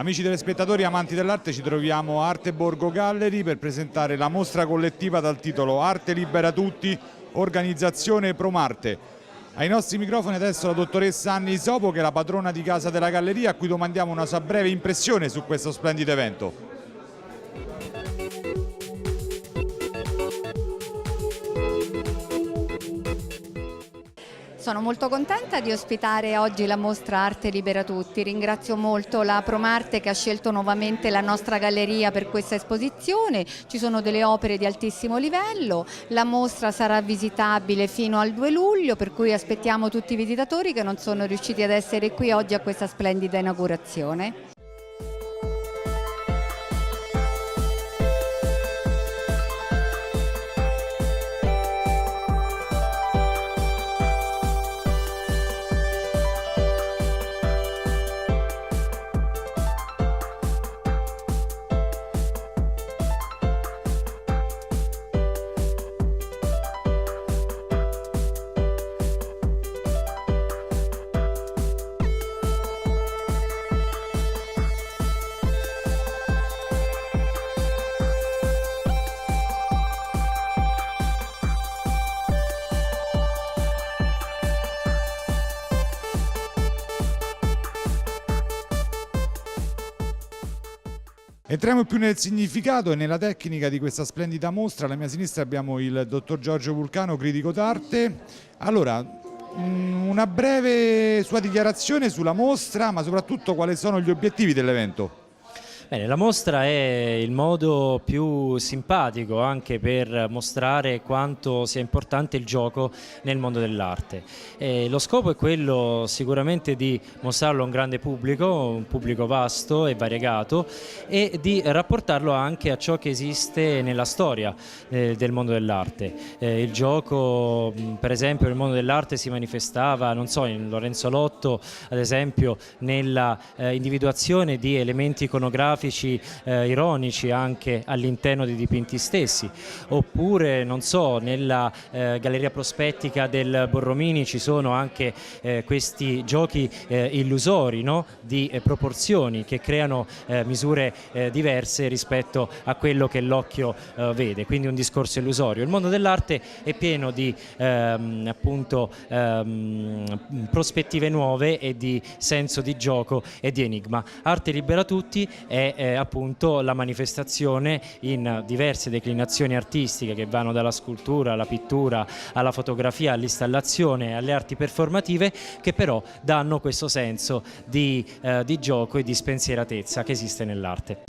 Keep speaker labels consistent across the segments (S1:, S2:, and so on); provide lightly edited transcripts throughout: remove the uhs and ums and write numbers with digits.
S1: Amici telespettatori amanti dell'arte, ci troviamo a Arte Borgo Gallery per presentare la mostra collettiva dal titolo Arte Libera Tutti, organizzazione Promarte. Ai nostri microfoni adesso la dottoressa Anni Sopo, che è la padrona di casa della galleria, a cui domandiamo una sua breve impressione su questo splendido evento.
S2: Sono molto contenta di ospitare oggi la mostra Arte Libera Tutti. Ringrazio molto la Promarte che ha scelto nuovamente la nostra galleria per questa esposizione. Ci sono delle opere di altissimo livello. La mostra sarà visitabile fino al 2 luglio, per cui aspettiamo tutti i visitatori che non sono riusciti ad essere qui oggi a questa splendida inaugurazione.
S1: Entriamo più nel significato e nella tecnica di questa splendida mostra. Alla mia sinistra abbiamo il dottor Giorgio Vulcano, critico d'arte. Allora, una breve sua dichiarazione sulla mostra, ma soprattutto quali sono gli obiettivi dell'evento.
S3: Bene, la mostra è il modo più simpatico anche per mostrare quanto sia importante il gioco nel mondo dell'arte. Lo scopo è quello sicuramente di mostrarlo a un grande pubblico, un pubblico vasto e variegato, e di rapportarlo anche a ciò che esiste nella storia del mondo dell'arte. Il gioco, per esempio, nel mondo dell'arte si manifestava, non so, in Lorenzo Lotto, ad esempio, nella individuazione di elementi iconografici ironici anche all'interno dei dipinti stessi, oppure non so, nella galleria prospettica del Borromini ci sono anche questi giochi illusori, no? Di proporzioni che creano misure diverse rispetto a quello che l'occhio vede, quindi un discorso illusorio. Il mondo dell'arte è pieno di appunto prospettive nuove e di senso di gioco e di enigma. Arte Libera Tutti è appunto la manifestazione in diverse declinazioni artistiche che vanno dalla scultura alla pittura, alla fotografia, all'installazione, alle arti performative, che però danno questo senso di gioco e di spensieratezza che esiste nell'arte.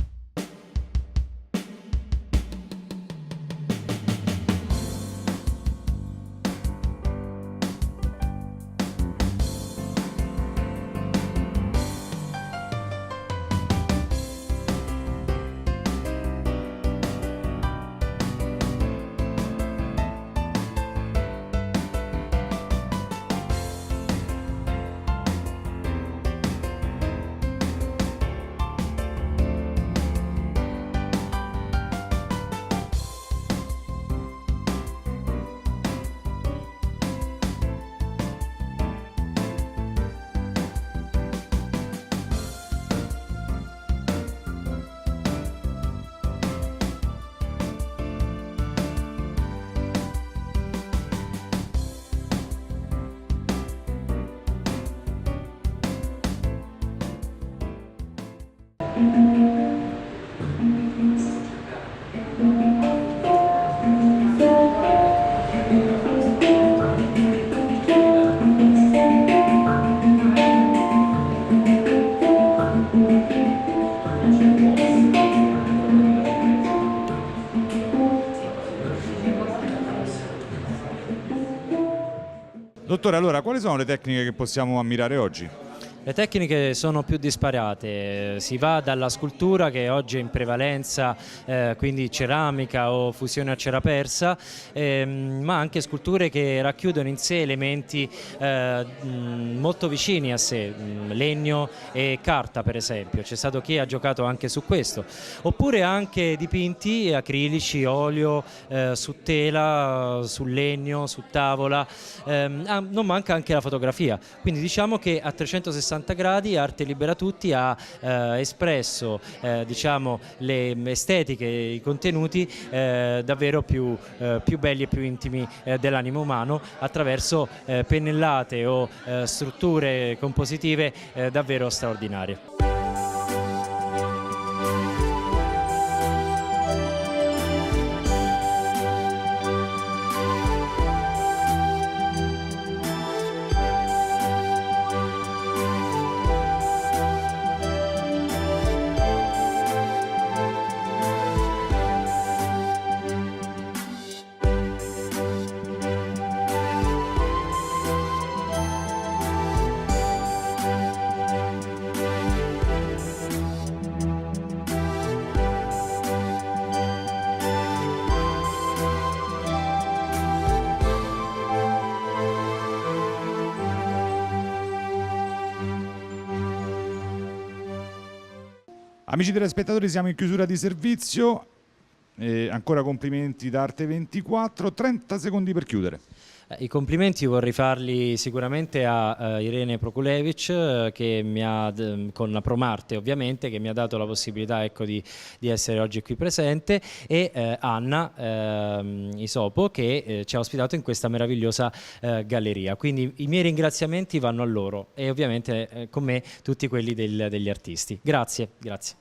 S1: Dottore, allora, quali sono le tecniche che possiamo ammirare oggi?
S3: Le tecniche sono più disparate, si va dalla scultura che oggi è in prevalenza, quindi ceramica o fusione a cera persa, ma anche sculture che racchiudono in sé elementi molto vicini a sé, legno e carta per esempio, c'è stato chi ha giocato anche su questo, oppure anche dipinti acrilici, olio, su tela, su legno, su tavola, non manca anche la fotografia, quindi diciamo che a 360 360 gradi. Arte Libera Tutti ha espresso diciamo, le estetiche, i contenuti davvero più belli e più intimi dell'animo umano attraverso pennellate o strutture compositive davvero straordinarie.
S1: Amici telespettatori, siamo in chiusura di servizio, ancora complimenti da Arte 24, 30 secondi per chiudere.
S3: I complimenti vorrei farli sicuramente a Irene Prokulevic che mi ha, con la Promarte ovviamente, che mi ha dato la possibilità, ecco, di essere oggi qui presente, e Anna Isopo che ci ha ospitato in questa meravigliosa galleria. Quindi i miei ringraziamenti vanno a loro e ovviamente con me tutti quelli degli artisti. Grazie, grazie.